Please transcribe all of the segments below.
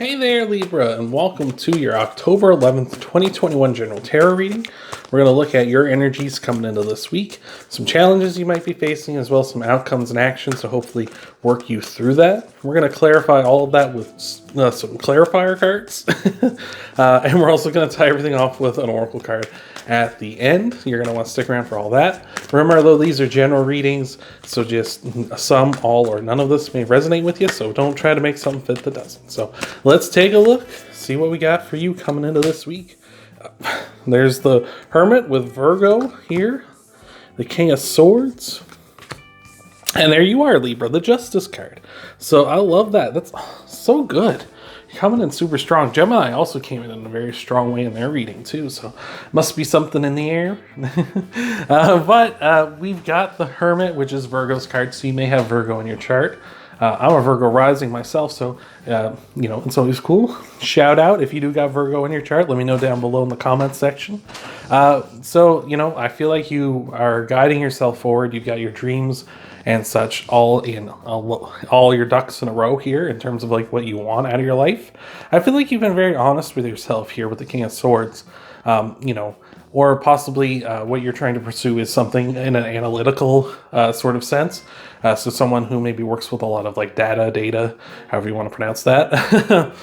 Hey there, Libra, and welcome to your October 11th, 2021 General Tarot reading. We're going to look at your energies coming into this week, some challenges you might be facing, as well as some outcomes and actions to hopefully work you through that. We're going to clarify all of that with some clarifier cards, and we're also going to tie everything off with an oracle card at the end. You're going to want to stick around for all that. Remember, though, these are general readings, so just some, all, or none of this may resonate with you, so don't try to make something fit that doesn't. So let's take a look, see what we got for you coming into this week. There's the Hermit with Virgo here, the King of Swords, and there you are, Libra, the Justice card. So I love that. That's so good. Coming in super strong. Gemini also came in a very strong way in their reading too, so must be something in the air. But we've got the Hermit, which is Virgo's card, so you may have Virgo in your chart. I'm a Virgo rising myself, so it's always cool. Shout out if you do got Virgo in your chart. Let me know down below in the comments section. I feel like you are guiding yourself forward. You've got your dreams and such all your ducks in a row here in terms of like what you want out of your life. I feel like you've been very honest with yourself here with the King of Swords. Or possibly what you're trying to pursue is something in an analytical sort of sense. So someone who maybe works with a lot of like data, however you want to pronounce that,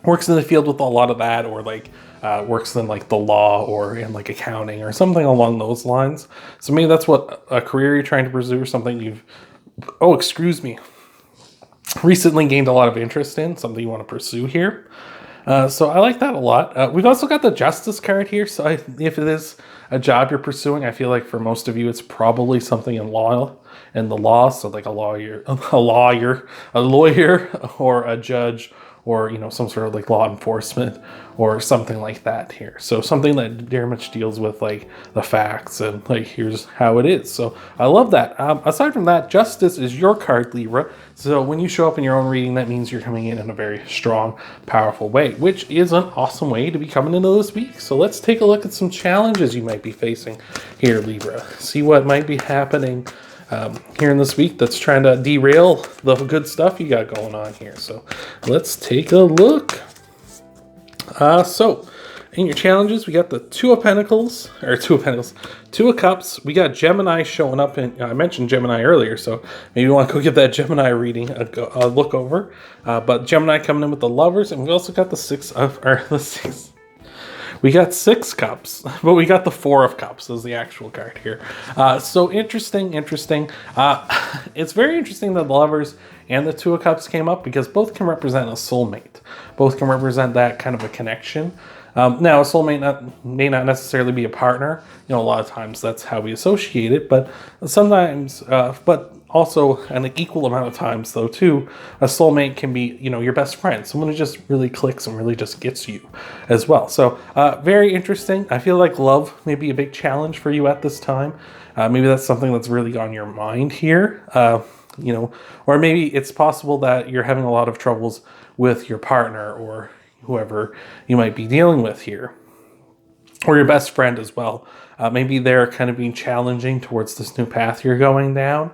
works in the field with a lot of that, or like works in like the law or in like accounting or something along those lines. So maybe that's what a career you're trying to pursue, or something recently gained a lot of interest in, something you want to pursue here. So I like that a lot. We've also got the Justice card here. So if it is a job you're pursuing, I feel like for most of you, it's probably something in the law. So like a lawyer, or a judge, or, some sort of like law enforcement or something like that here. So something that very much deals with like the facts and like, here's how it is. So I love that. Aside from that, Justice is your card, Libra. So when you show up in your own reading, that means you're coming in a very strong, powerful way, which is an awesome way to be coming into this week. So let's take a look at some challenges you might be facing here, Libra. See what might be happening here in this week that's trying to derail the good stuff you got going on here. So let's take a look. So in your challenges, we got the Two of Cups. We got Gemini showing up, and I mentioned Gemini earlier, so maybe you want to go give that Gemini reading a look over. But Gemini coming in with the Lovers, and we also got we got 6 cups, but we got the 4 of cups as the actual card here. So interesting. It's very interesting that the Lovers and the 2 of Cups came up, because both can represent a soulmate. Both can represent that kind of a connection. Now, a soulmate may not necessarily be a partner. A lot of times that's how we associate it, but sometimes, but also an equal amount of times, though, too, a soulmate can be, your best friend, someone who just really clicks and really just gets you as well. So very interesting. I feel like love may be a big challenge for you at this time. Maybe that's something that's really on your mind here, or maybe it's possible that you're having a lot of troubles with your partner or whoever you might be dealing with here, or your best friend as well. Maybe they're kind of being challenging towards this new path you're going down,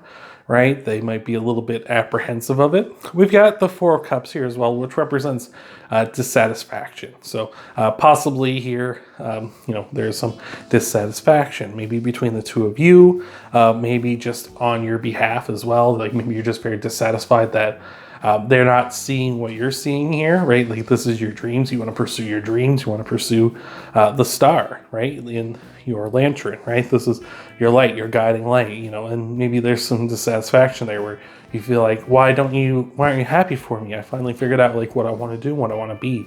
right? They might be a little bit apprehensive of it. We've got the 4 of Cups here as well, which represents dissatisfaction. So possibly here, there's some dissatisfaction, maybe between the 2 of you, maybe just on your behalf as well. Like maybe you're just very dissatisfied that they're not seeing what you're seeing here, right? Like this is your dreams. You want to pursue your dreams. You want to pursue the star, right? In your lantern, right? This is your light, your guiding light, and maybe there's some dissatisfaction there where you feel like, why aren't you happy for me? I finally figured out like what I want to do, what I want to be,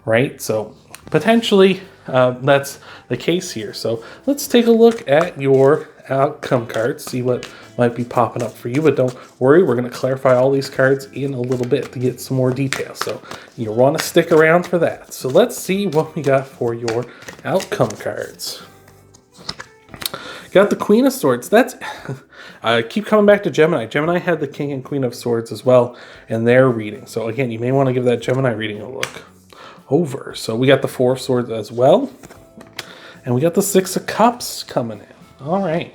right? So potentially that's the case here. So let's take a look at your outcome cards, see what might be popping up for you. But don't worry, we're going to clarify all these cards in a little bit to get some more details. So you'll want to stick around for that. So let's see what we got for your outcome cards. Got the Queen of Swords. That's I keep coming back to Gemini. Gemini had the King and Queen of Swords as well in their reading. So again, you may want to give that Gemini reading a look over. So we got the 4 of Swords as well. And we got the 6 of Cups coming in. All right.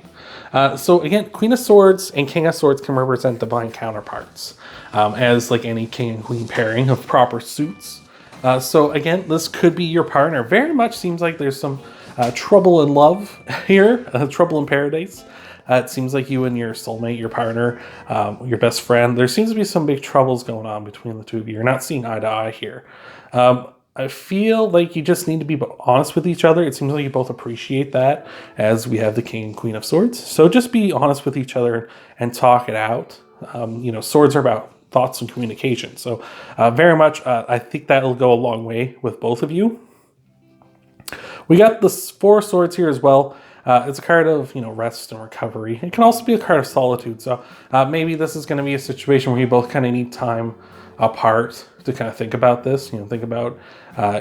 So again, Queen of Swords and King of Swords can represent divine counterparts, as like any king and queen pairing of proper suits. So again, this could be your partner. Very much seems like there's some trouble in love here, trouble in paradise. It seems like you and your soulmate, your partner, your best friend, there seems to be some big troubles going on between the two of you. You're not seeing eye to eye here. I feel like you just need to be honest with each other. It seems like you both appreciate that, as we have the King and Queen of Swords. So just be honest with each other and talk it out. Swords are about thoughts and communication. So very much, I think that'll go a long way with both of you. We got the Four of Swords here as well. It's a card of, rest and recovery. It can also be a card of solitude. So maybe this is going to be a situation where you both kind of need time apart to kind of think about this. Think about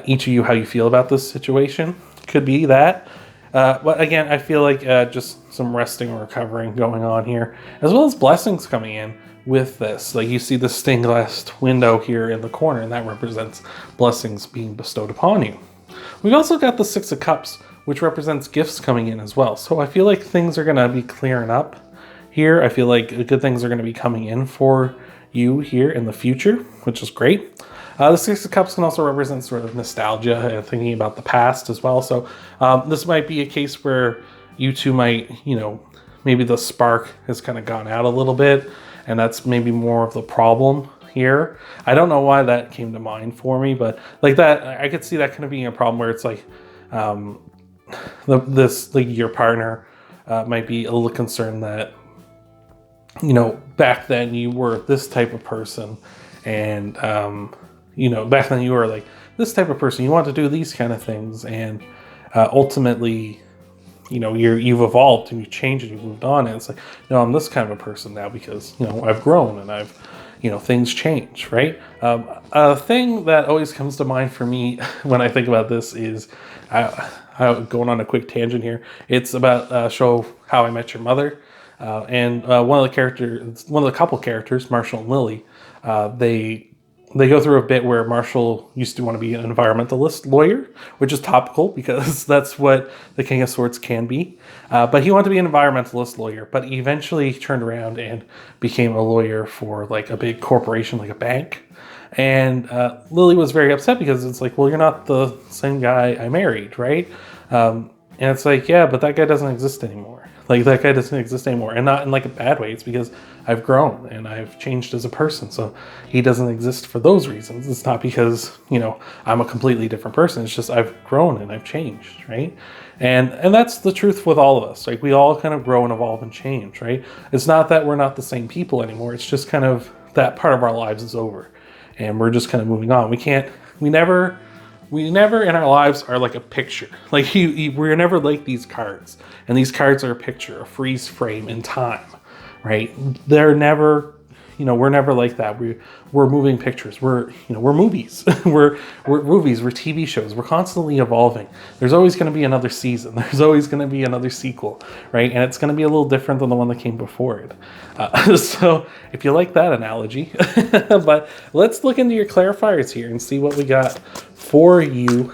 each of you, how you feel about this situation. Could be that. But again, I feel like just some resting and recovering going on here, as well as blessings coming in with this. Like you see the stained glass window here in the corner, and that represents blessings being bestowed upon you. We've also got the Six of Cups, which represents gifts coming in as well. So I feel like things are going to be clearing up here. I feel like good things are going to be coming in for you here in the future, which is great. The Six of Cups can also represent sort of nostalgia and thinking about the past as well. So this might be a case where you two might, maybe the spark has kind of gone out a little bit, and that's maybe more of the problem here. I don't know why that came to mind for me, but like that, I could see that kind of being a problem where it's like your partner might be a little concerned that, back then you were this type of person, and back then you were like this type of person, you want to do these kind of things, and ultimately you've evolved and you've changed and you've moved on, and it's like, no, I'm this kind of a person now because I've grown and I've things change, right? A thing that always comes to mind for me when I think about this is going on a quick tangent here. It's about show How I Met Your Mother, and one of the couple characters, Marshall and Lily, they go through a bit where Marshall used to want to be an environmentalist lawyer, which is topical because that's what the King of Swords can be. But he wanted to be an environmentalist lawyer, but he eventually turned around and became a lawyer for like a big corporation, like a bank. And Lily was very upset because it's like, well, you're not the same guy I married, right? And it's like, yeah, but that guy doesn't exist anymore. Like that guy doesn't exist anymore, and not in like a bad way. It's because I've grown and I've changed as a person. So he doesn't exist for those reasons. It's not because, I'm a completely different person. It's just I've grown and I've changed, right? And that's the truth with all of us. Like we all kind of grow and evolve and change, right? It's not that we're not the same people anymore. It's just kind of that part of our lives is over and we're just kind of moving on. We never in our lives are like a picture. Like we're never like these cards, and these cards are a picture, a freeze frame in time, right? They're never, we're never like that. We're moving pictures. We're movies. we're movies. We're TV shows. We're constantly evolving. There's always going to be another season. There's always going to be another sequel, right? And it's going to be a little different than the one that came before it. So if you like that analogy, but let's look into your clarifiers here and see what we got for you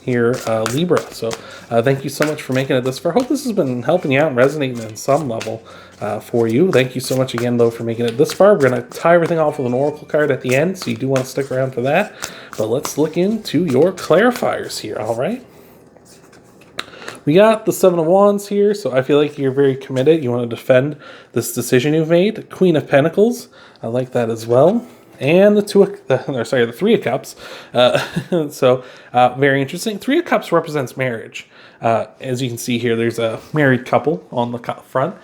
here, Libra. So thank you so much for making it this far. I hope this has been helping you out and resonating on some level for you. Thank you so much again, though, for making it this far. We're going to tie everything off with an oracle card at the end, so you do want to stick around for that. But let's look into your clarifiers here, all right? We got the Seven of Wands here, so I feel like you're very committed. You want to defend this decision you've made. Queen of Pentacles, I like that as well. And the Three of Cups. So very interesting. Three of Cups represents marriage. As you can see here, there's a married couple on the front.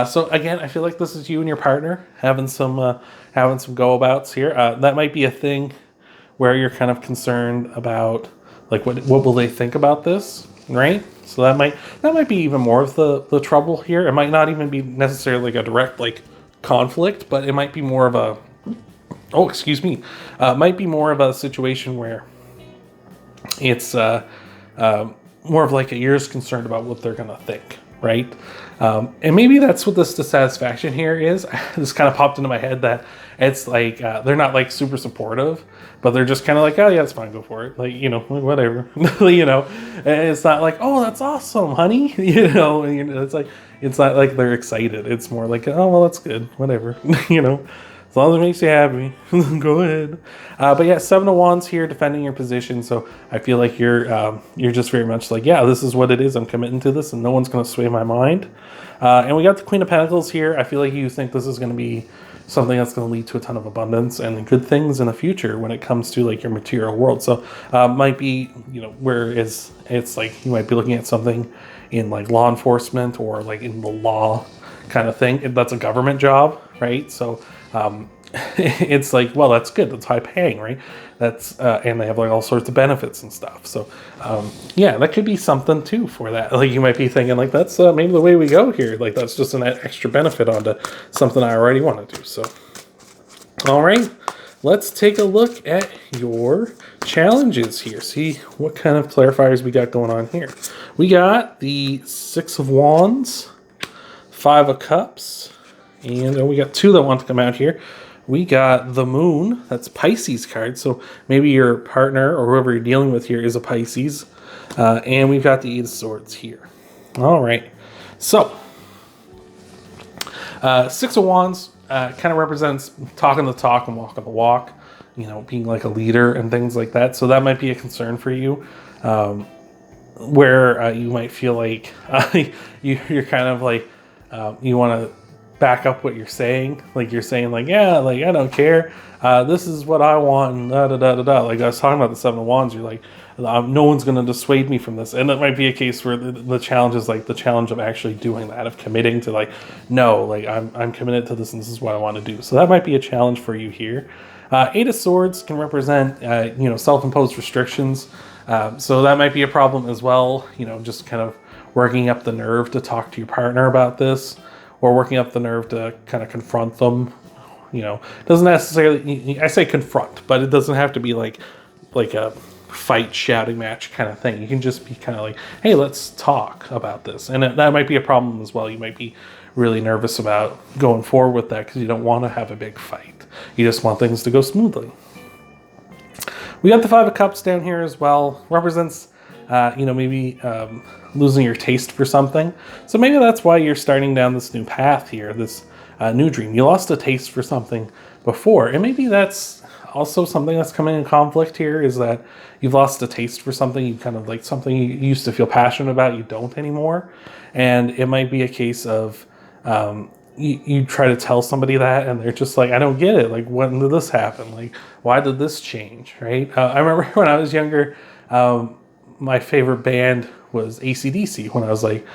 So again, I feel like this is you and your partner having some go-abouts here. That might be a thing where you're kind of concerned about, like, what will they think about this, right? So that might be even more of the trouble here. It might not even be necessarily like a direct like conflict, but it might be more of a might be more of a situation where it's more of like you're just concerned about what they're gonna think, right? And maybe that's what this dissatisfaction here is. This kind of popped into my head that it's like they're not like super supportive, but they're just kind of like, oh yeah, it's fine, go for it, like, you know, whatever. You know, and it's not like, oh, that's awesome, honey. You know, it's like, it's not like they're excited. It's more like, oh well, that's good, whatever. You know, as long as it makes you happy, go ahead. But yeah, 7 of Wands here, defending your position. So I feel like you're just very much like, yeah, this is what it is. I'm committing to this, and no one's going to sway my mind. And we got the Queen of Pentacles here. I feel like you think this is going to be something that's going to lead to a ton of abundance and good things in the future when it comes to like your material world. So might be, you know, whereas it's like you might be looking at something in like law enforcement or like in the law kind of thing. That's a government job, right? So it's like, well, that's good. That's high paying, right? That's and they have like all sorts of benefits and stuff. So yeah, that could be something too for that. Like you might be thinking like, that's maybe the way we go here. Like that's just an extra benefit onto something I already want to do. So all right, let's take a look at your challenges here. See what kind of clarifiers we got going on here. We got the 6 of Wands, 5 of Cups, and we got 2 that want to come out here. We got the Moon, that's Pisces card. So maybe your partner or whoever you're dealing with here is a Pisces. And we've got the 8 of Swords here. All right. So 6 of Wands kind of represents talking the talk and walking the walk, you know, being like a leader and things like that. So that might be a concern for you, where you might feel like you're kind of like, you want to back up what you're saying. Like you're saying like, yeah, like I don't care. This is what I want and da da da da da. Like I was talking about the 7 of Wands, you're like, no one's going to dissuade me from this. And it might be a case where the challenge is like the challenge of actually doing that, of committing to like, no, like I'm committed to this and this is what I want to do. So that might be a challenge for you here. 8 of Swords can represent, you know, self-imposed restrictions. So that might be a problem as well. You know, just kind of working up the nerve to talk to your partner about this, or working up the nerve to kind of confront them. You know, doesn't necessarily, I say confront, but it doesn't have to be like a fight shouting match kind of thing. You can just be kind of like, hey, let's talk about this. And that might be a problem as well. You might be really nervous about going forward with that because you don't want to have a big fight. You just want things to go smoothly. We got the 5 of Cups down here as well. Represents, you know, maybe losing your taste for something. So maybe that's why you're starting down this new path here, this new dream. You lost a taste for something before. And maybe that's also something that's coming in conflict here, is that you've lost a taste for something. You kind of like something you used to feel passionate about, you don't anymore. And it might be a case of you try to tell somebody that and they're just like, I don't get it. Like, when did this happen? Like, why did this change, right? I remember when I was younger, my favorite band was AC/DC when I was like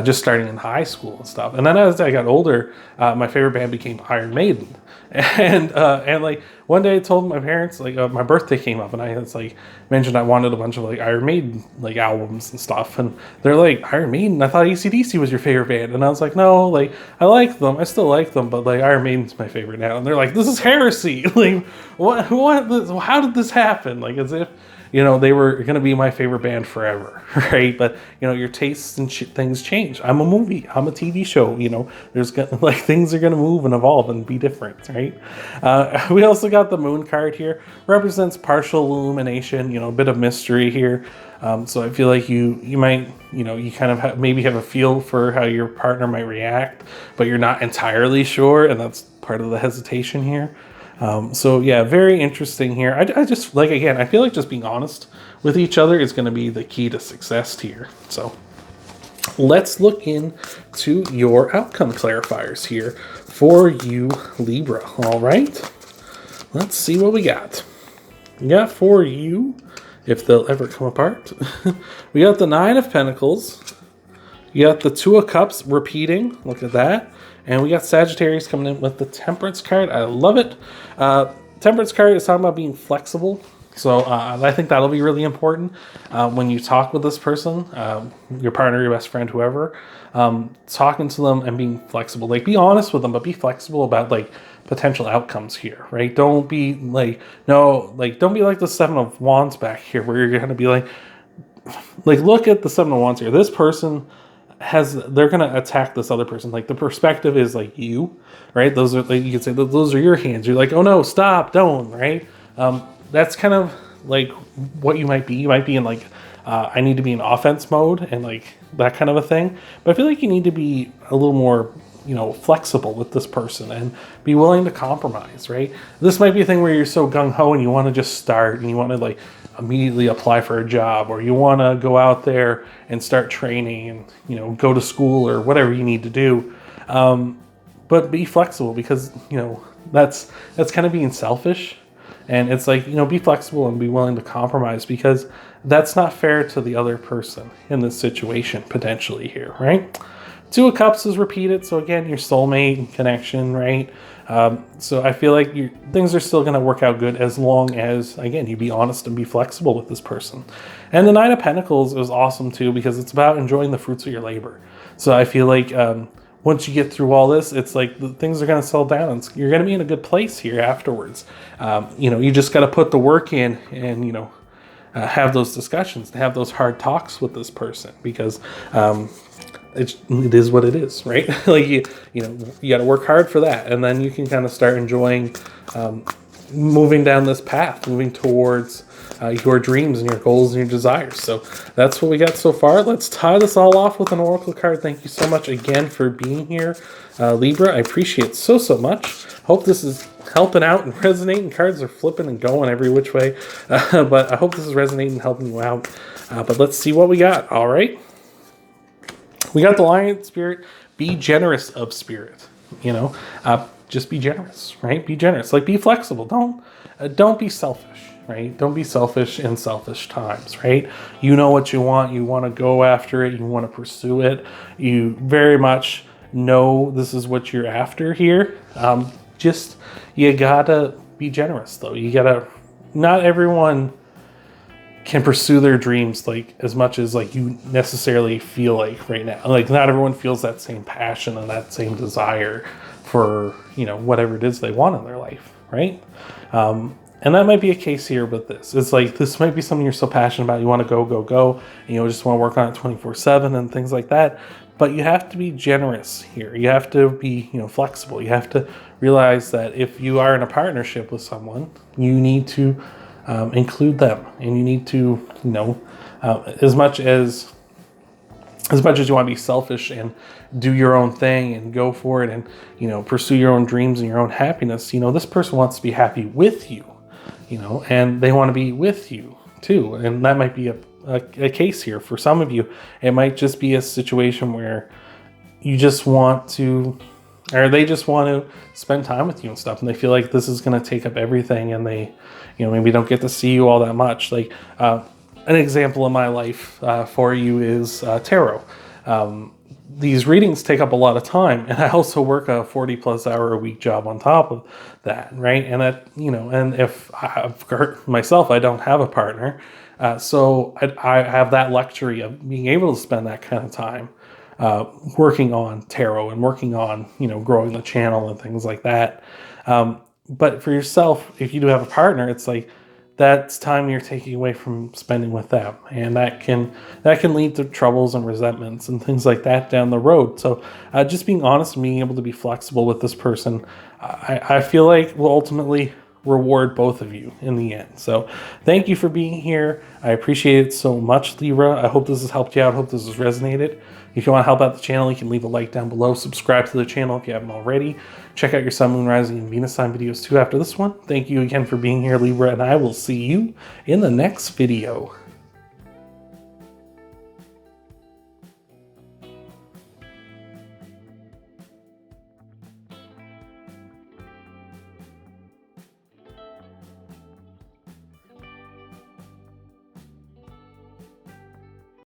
just starting in high school and stuff. And then as I got older, my favorite band became Iron Maiden. And like one day I told my parents, like my birthday came up and I was like mentioned I wanted a bunch of like Iron Maiden like albums and stuff. And they're like, Iron Maiden? I thought AC/DC was your favorite band. And I was like, no, like I like them. I still like them, but like Iron Maiden's my favorite now. And they're like, this is heresy. Like what, how did this happen? Like as if, you know, they were going to be my favorite band forever, right? But, you know, your tastes and things change. I'm a movie. I'm a TV show. You know, there's like things are going to move and evolve and be different, right? We also got the Moon card here. Represents partial illumination, you know, a bit of mystery here. So I feel like you might, you know, you kind of maybe have a feel for how your partner might react, but you're not entirely sure. And that's part of the hesitation here. So yeah, very interesting here. I just like, again, I feel like just being honest with each other is going to be the key to success here. So let's look into your outcome clarifiers here for you, Libra. All right, let's see what we got. We got for you, if they'll ever come apart. We got the 9 of Pentacles. You got the 2 of Cups repeating. Look at that. And we got Sagittarius coming in with the Temperance card. I love it. Temperance card is talking about being flexible. So I think that'll be really important when you talk with this person, your partner, your best friend, whoever. Talking to them and being flexible. Like, be honest with them, but be flexible about like potential outcomes here, right? Don't be like, no, like don't be like the 7 of Wands back here, where you're going to be like, look at the 7 of Wands here. This person they're going to attack this other person. Like the perspective is like you, right? Those are, like, you could say those are your hands. You're like, oh no, stop, don't, right? That's kind of like what you might be. You might be in like, I need to be in offense mode and like that kind of a thing. But I feel like you need to be a little more, flexible with this person and be willing to compromise, right? This might be a thing where you're so gung-ho and you want to just start and you want to like immediately apply for a job, or you want to go out there and start training and, go to school or whatever you need to do. But be flexible, because, that's kind of being selfish. And it's like, be flexible and be willing to compromise, because that's not fair to the other person in this situation potentially here, right? Two of Cups is repeated. So again, your soulmate connection, right? So I feel like things are still going to work out good as long as, again, you be honest and be flexible with this person. And the Nine of Pentacles is awesome too, because it's about enjoying the fruits of your labor. So I feel like once you get through all this, it's like things are going to settle down and you're going to be in a good place here afterwards. You just got to put the work in and, have those discussions, have those hard talks with this person, because it is what it is, right? Like you got to work hard for that, and then you can kind of start enjoying moving down this path, moving towards your dreams and your goals and your desires. So that's what we got so far. Let's tie this all off with an oracle card. Thank you so much again for being here, Libra. I appreciate it so much. Hope this is helping out and resonating. Cards are flipping and going every which way, but I hope this is resonating and helping you out. But let's see what we got. All right. We got the Lion Spirit. Be generous of spirit. Just be generous, right? Be generous. Like, be flexible. Don't be selfish, right? Don't be selfish in selfish times, right? You know what you want. You want to go after it. You want to pursue it. You very much know this is what you're after here. You gotta be generous, though. You gotta. Not everyone can pursue their dreams like as much as like you necessarily feel like right now. Like, not everyone feels that same passion and that same desire for, whatever it is they want in their life, right? And that might be a case here with this. It's like, this might be something you're so passionate about. You want to go, and you just want to work on it 24/7 and things like that. But you have to be generous here. You have to be, flexible. You have to realize that if you are in a partnership with someone, you need to include them, and you need to, as much as you want to be selfish and do your own thing and go for it and, pursue your own dreams and your own happiness, this person wants to be happy with you, and they want to be with you too. And that might be a case here for some of you. It might just be a situation where you just want to, or they just want to spend time with you and stuff, and they feel like this is going to take up everything, and they, maybe don't get to see you all that much. Like, an example in my life for you is tarot. These readings take up a lot of time, and I also work a 40+ hour a week job on top of that, right? And that, and if myself, I don't have a partner, so I have that luxury of being able to spend that kind of time working on tarot and working on, growing the channel and things like that. But for yourself, if you do have a partner, it's like, that's time you're taking away from spending with them, and that can lead to troubles and resentments and things like that down the road. So just being honest and being able to be flexible with this person, I feel like will ultimately reward both of you in the end. So thank you for being here. I appreciate it so much, Libra. I hope this has helped you out. I hope this has resonated. If you want to help out the channel, you can leave a like down below. Subscribe to the channel if you haven't already. Check out your Sun, Moon, Rising, and Venus sign videos too after this one. Thank you again for being here, Libra, and I will see you in the next video.